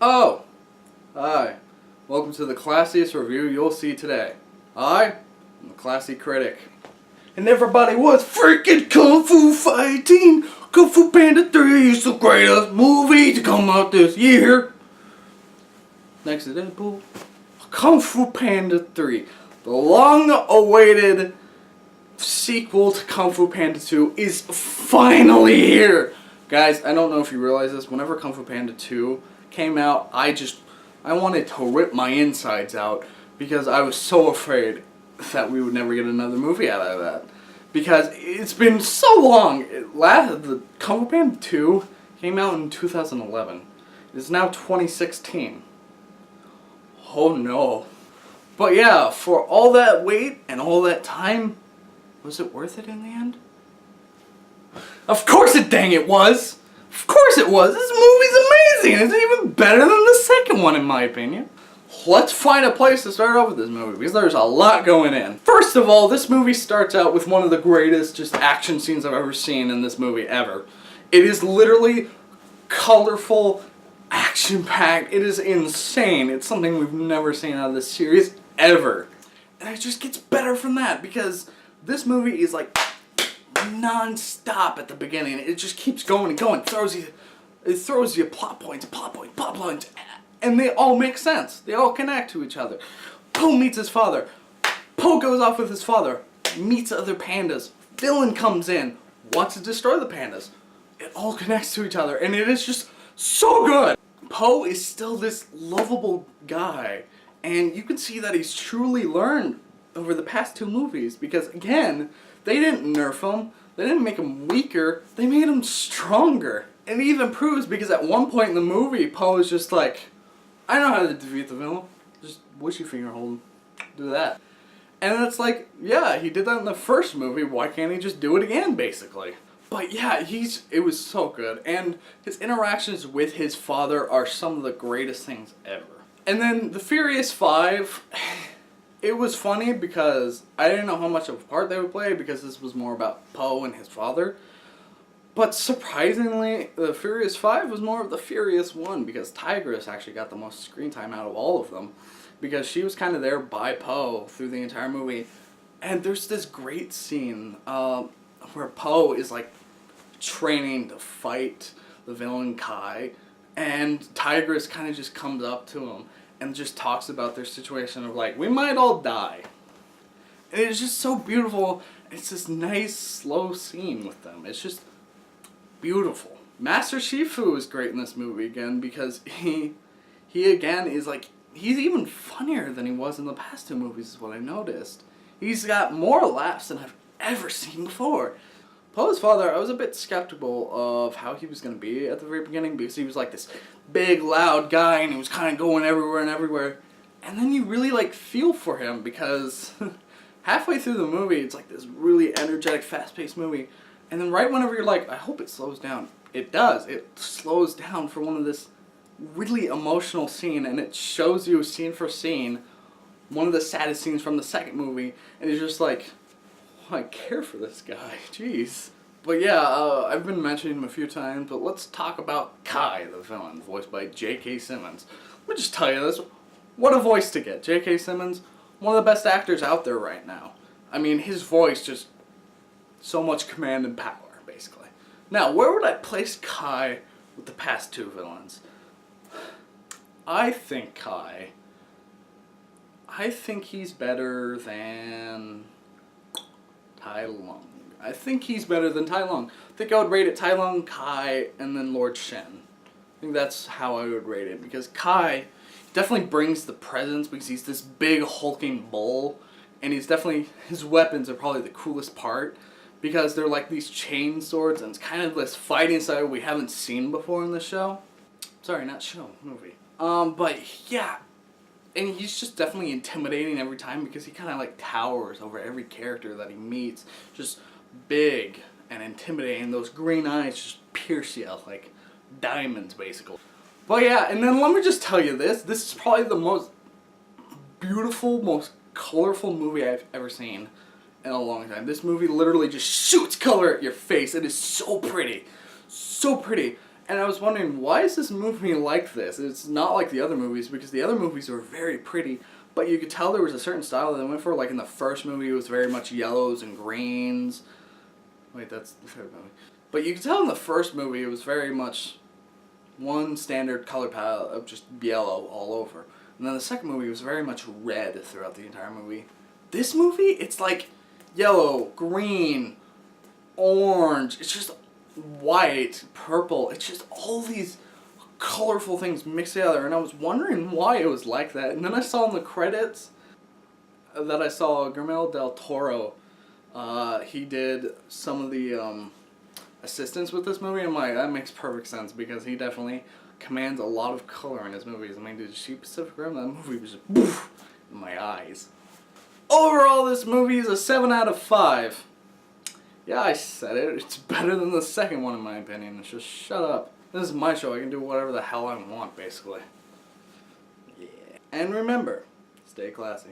Oh, hi. Welcome to the classiest review you'll see today. I am the classy critic. And everybody was freaking kung fu fighting. Kung Fu Panda 3 is the greatest movie to come out this year. Next to Deadpool, Kung Fu Panda 3. The long-awaited sequel to Kung Fu Panda 2 is finally here. Guys, I don't know if you realize this, whenever Kung Fu Panda 2 came out, I wanted to rip my insides out because I was so afraid that we would never get another movie out of that. Because it's been so long. The Kung Fu Panda 2 came out in 2011. It's now 2016. Oh no. But yeah, for all that wait and all that time, was it worth it in the end? Of course it dang it was! Of course it was! This movie's amazing! It's even better than the second one in my opinion. Let's find a place to start off with this movie because there's a lot going in. First of all, this movie starts out with one of the greatest just action scenes I've ever seen in this movie ever. It is literally colorful, action-packed. It is insane. It's something we've never seen out of this series ever. And it just gets better from that because this movie is like non-stop at the beginning. It just keeps going and going. It throws you plot points, and they all make sense. They all connect to each other. Po meets his father. Po goes off with his father, meets other pandas. Villain comes in, wants to destroy the pandas. It all connects to each other, and it is just so good. Po is still this lovable guy, and you can see that he's truly learned over the past two movies because, again, they didn't nerf him, they didn't make him weaker, they made him stronger. And it even proves because at one point in the movie, Po is just like, I know how to defeat the villain, just wishy finger hold him, do that. And it's like, yeah, he did that in the first movie, why can't he just do it again, basically? But yeah, it was so good, and his interactions with his father are some of the greatest things ever. And then the Furious 5, it was funny because I didn't know how much of a part they would play because this was more about Po and his father. But surprisingly, the Furious 5 was more of the Furious 1 because Tigress actually got the most screen time out of all of them because she was kind of there by Po through the entire movie. And there's this great scene where Po is like training to fight the villain Kai, and Tigress kind of just comes up to him and just talks about their situation of like, we might all die. And it's just so beautiful. It's this nice slow scene with them. It's just beautiful. Master Shifu is great in this movie again because he again is like, he's even funnier than he was in the past two movies is what I noticed. He's got more laughs than I've ever seen before. Po's father, I was a bit skeptical of how he was going to be at the very beginning because he was like this big, loud guy and he was kind of going everywhere and everywhere. And then you really like feel for him because halfway through the movie it's like this really energetic, fast-paced movie. And then right whenever you're like, I hope it slows down, it does. It slows down for one of this really emotional scene and it shows you scene for scene one of the saddest scenes from the second movie, and it's just like, oh, I care for this guy, jeez. But yeah, I've been mentioning him a few times, but let's talk about Kai, the villain, voiced by J.K. Simmons. Let me just tell you this, what a voice to get. J.K. Simmons, one of the best actors out there right now. I mean, his voice just, so much command and power, basically. Now, where would I place Kai with the past two villains? I think he's better than Tai Lung. I think he's better than Tai Lung. I think I would rate it Tai Lung, Kai, and then Lord Shen. I think that's how I would rate it because Kai definitely brings the presence because he's this big hulking bull, and he's definitely, his weapons are probably the coolest part because they're like these chain swords and it's kind of this fighting style we haven't seen before in the show. Sorry, not show, movie. But yeah, and he's just definitely intimidating every time because he kind of like towers over every character that he meets. Just big and intimidating. Those green eyes just pierce you like diamonds, basically. But yeah, and then let me just tell you this. This is probably the most beautiful, most colorful movie I've ever seen in a long time. This movie literally just shoots color at your face. It is so pretty. So pretty. And I was wondering, why is this movie like this? It's not like the other movies, because the other movies were very pretty, but you could tell there was a certain style that they went for. Like in the first movie, it was very much yellows and greens. Wait, that's the third movie. But you could tell in the first movie, it was very much one standard color palette of just yellow all over. And then the second movie was very much red throughout the entire movie. This movie, it's like yellow, green, orange. It's just white, purple. It's just all these colorful things mixed together, and I was wondering why it was like that. And then I saw in the credits that I saw Guillermo del Toro. He did some of the assistance with this movie. I'm like, that makes perfect sense, because he definitely commands a lot of color in his movies. I mean, did you see Pacific Rim? That movie was just poof in my eyes. Overall, this movie is a 7 out of 5. Yeah, I said it. It's better than the second one in my opinion. It's just shut up. This is my show. I can do whatever the hell I want, basically. Yeah. And remember, stay classy.